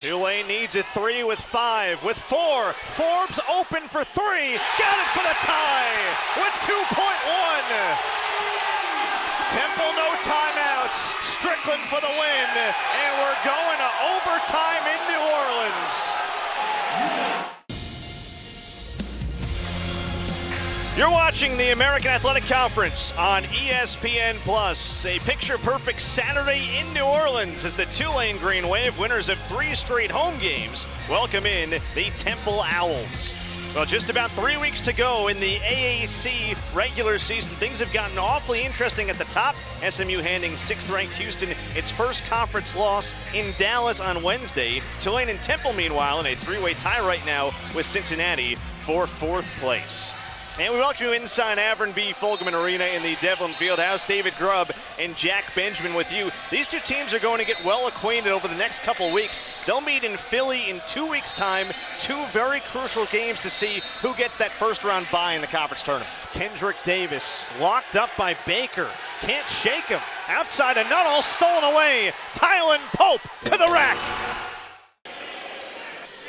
Tulane needs a three with 5, with 4. Forbes open for 3. Got it for the tie with 2.1. Temple no timeouts. Strickland for the win. And we're going to overtime in New Orleans. You're watching the American Athletic Conference on ESPN+. A picture-perfect Saturday in New Orleans as the Tulane Green Wave, winners of 3 straight home games, welcome in the Temple Owls. Well, just about 3 weeks to go in the AAC regular season. Things have gotten awfully interesting at the top. SMU handing 6th-ranked Houston its first conference loss in Dallas on Wednesday. Tulane and Temple, meanwhile, in a 3-way tie right now with Cincinnati for 4th place. And we welcome you inside Avern B. Fulgham Arena in the Devlin Fieldhouse. David Grubb and Jack Benjamin with you. These two teams are going to get well acquainted over the next couple weeks. They'll meet in Philly in 2 weeks' time. 2 very crucial games to see who gets that first-round bye in the conference tournament. Kendrick Davis locked up by Baker. Can't shake him. Outside of Nuttall, stolen away. Tylen Pope to the rack.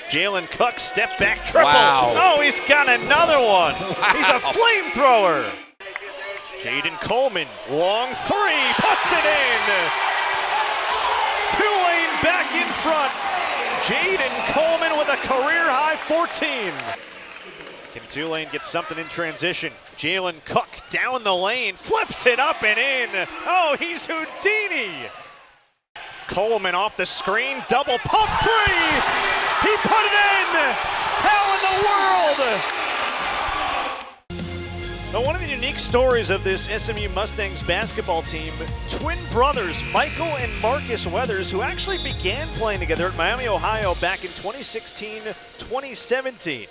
Jalen Cook, step back triple. Wow. Oh, he's got another one. Wow. He's a flamethrower. Jaden Coleman, long 3, puts it in. Tulane back in front. Jaden Coleman with a career-high 14. Can Tulane get something in transition? Jalen Cook down the lane, flips it up and in. Oh, he's Houdini. Coleman off the screen, double pump 3. He put it in! How in the world? Now, one of the unique stories of this SMU Mustangs basketball team, twin brothers Michael and Marcus Weathers, who actually began playing together at Miami, Ohio back in 2016-2017.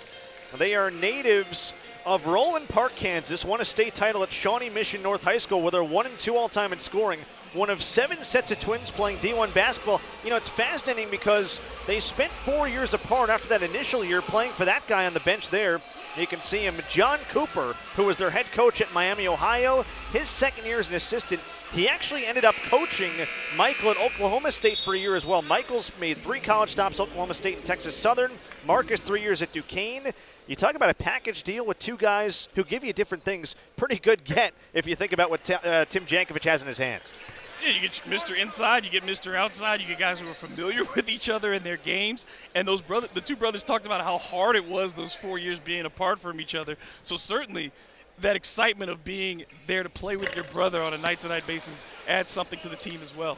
They are natives of Roland Park, Kansas, won a state title at Shawnee Mission North High School, where they're 1-2 all-time in scoring. One of 7 sets of twins playing D1 basketball. You know, it's fascinating because they spent 4 years apart after that initial year playing for that guy on the bench there. You can see him, John Cooper, who was their head coach at Miami, Ohio. His second year as an assistant, he actually ended up coaching Michael at Oklahoma State for a year as well. Michael's made 3 college stops, Oklahoma State and Texas Southern. Marcus, 3 years at Duquesne. You talk about a package deal with 2 guys who give you different things. Pretty good get if you think about what Tim Jankovich has in his hands. Yeah, you get Mr. Inside, you get Mr. Outside, you get guys who are familiar with each other and their games. And the 2 brothers talked about how hard it was those 4 years being apart from each other. So certainly that excitement of being there to play with your brother on a night-to-night basis adds something to the team as well.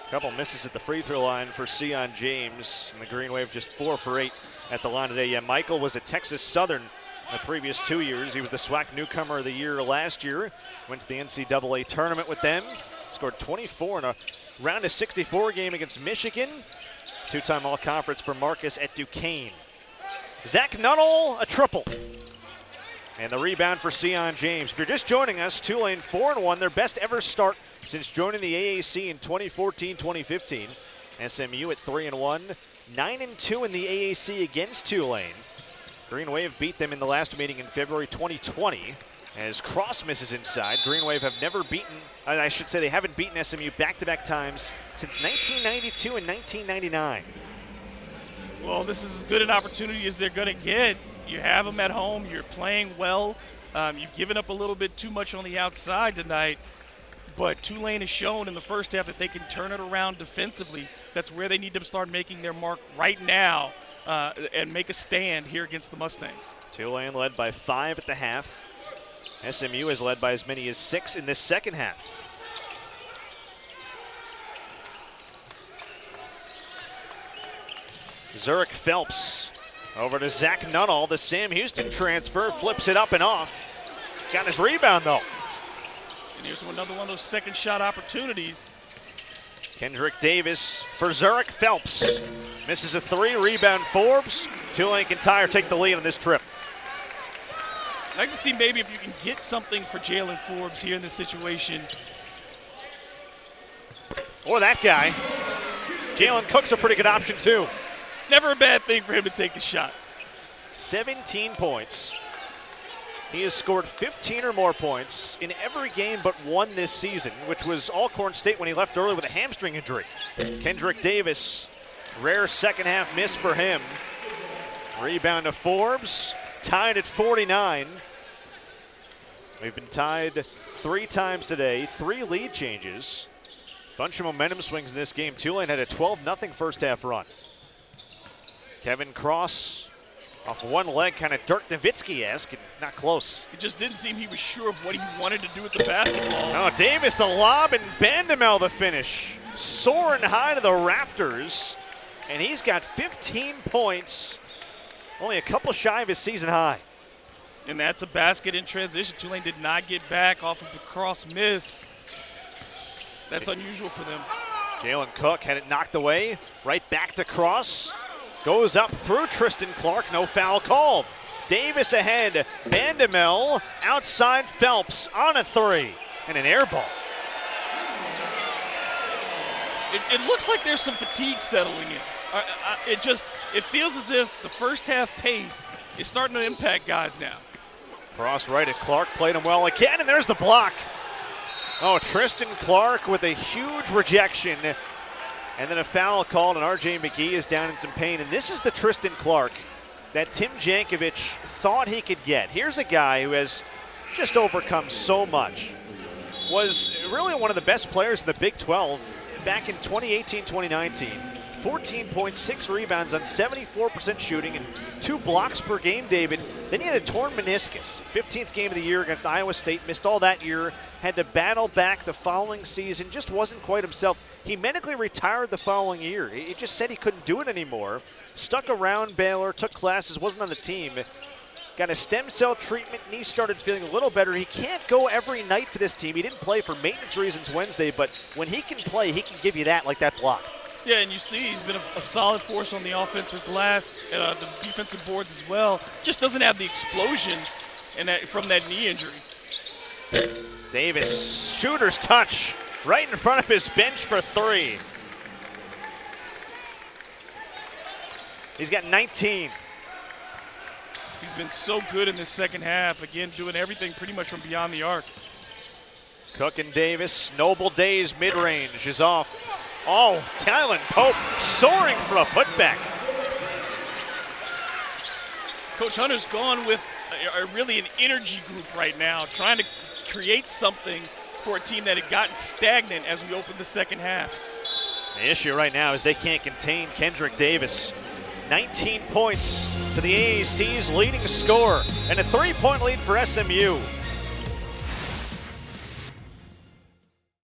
A couple misses at the free throw line for Sion James. And the Green Wave just 4 for 8 at the line today. Yeah, Michael was at Texas Southern the previous 2 years. He was the SWAC Newcomer of the Year last year. Went to the NCAA tournament with them. Scored 24 in a round of 64 game against Michigan. 2-time All-Conference for Marcus at Duquesne. Zach Nuttall, a triple. And the rebound for Sion James. If you're just joining us, Tulane 4-1, their best ever start since joining the AAC in 2014-2015. SMU at 3-1, 9-2 in the AAC against Tulane. Green Wave beat them in the last meeting in February 2020. As Cross misses inside, Green Wave have never beaten, I should say they haven't beaten SMU back-to-back times since 1992 and 1999. Well, this is as good an opportunity as they're going to get. You have them at home. You're playing well. You've given up a little bit too much on the outside tonight. But Tulane has shown in the first half that they can turn it around defensively. That's where they need to start making their mark right now and make a stand here against the Mustangs. Tulane led by 5 at the half. SMU has led by as many as 6 in this second half. Zurich Phelps over to Zach Nuttall. The Sam Houston transfer flips it up and off. Got his rebound though. And here's another one of those second shot opportunities. Kendrick Davis for Zurich Phelps. Misses a 3, rebound Forbes. Tulane can tie or take the lead on this trip. I'd like to see maybe if you can get something for Jalen Forbes here in this situation. Or that guy. Jalen Cook's a pretty good option too. Never a bad thing for him to take the shot. 17 points. He has scored 15 or more points in every game but one this season, which was Alcorn State when he left early with a hamstring injury. Kendrick Davis Rare second half miss for him. Rebound to Forbes, tied at 49. We've been tied 3 times today, 3 lead changes. Bunch of momentum swings in this game. Tulane had a 12-0 first half run. Kevin Cross off one leg, kind of Dirk Nowitzki-esque, and not close. It just didn't seem he was sure of what he wanted to do with the basketball. Oh, Davis the lob and Bandamel the finish. Soaring high to the rafters, and he's got 15 points, only a couple shy of his season high. And that's a basket in transition. Tulane did not get back off of the cross miss. That's unusual for them. Jalen Cook had it knocked away, right back to Cross. Goes up through Tristan Clark, no foul called. Davis ahead, Bandamel outside Phelps on a 3, and an air ball. It looks like there's some fatigue settling in. It feels as if the first half pace is starting to impact guys now. Cross right at Clark, played him well again, and there's the block. Oh, Tristan Clark with a huge rejection. And then a foul called, and R.J. McGee is down in some pain. And this is the Tristan Clark that Tim Jankovic thought he could get. Here's a guy who has just overcome so much. Was really one of the best players in the Big 12 back in 2018-2019. 14.6 rebounds on 74% shooting and 2 blocks per game, David. Then he had a torn meniscus. 15th game of the year against Iowa State. Missed all that year. Had to battle back the following season. Just wasn't quite himself. He medically retired the following year. He just said he couldn't do it anymore. Stuck around Baylor, took classes, wasn't on the team. Got a stem cell treatment, and he started feeling a little better. He can't go every night for this team. He didn't play for maintenance reasons Wednesday, but when he can play, he can give you that, like that block. Yeah, and you see he's been a solid force on the offensive glass, the defensive boards as well. Just doesn't have the explosion from that knee injury. Davis, shooter's touch, right in front of his bench for 3. He's got 19. He's been so good in this second half. Again, doing everything pretty much from beyond the arc. Cook and Davis, Noble Days mid-range is off. Oh, Tylen Pope soaring for a putback. Coach Hunter's gone with really an energy group right now, trying to create something for a team that had gotten stagnant as we opened the second half. The issue right now is they can't contain Kendrick Davis. 19 points to the AAC's leading scorer, and a 3-point lead for SMU.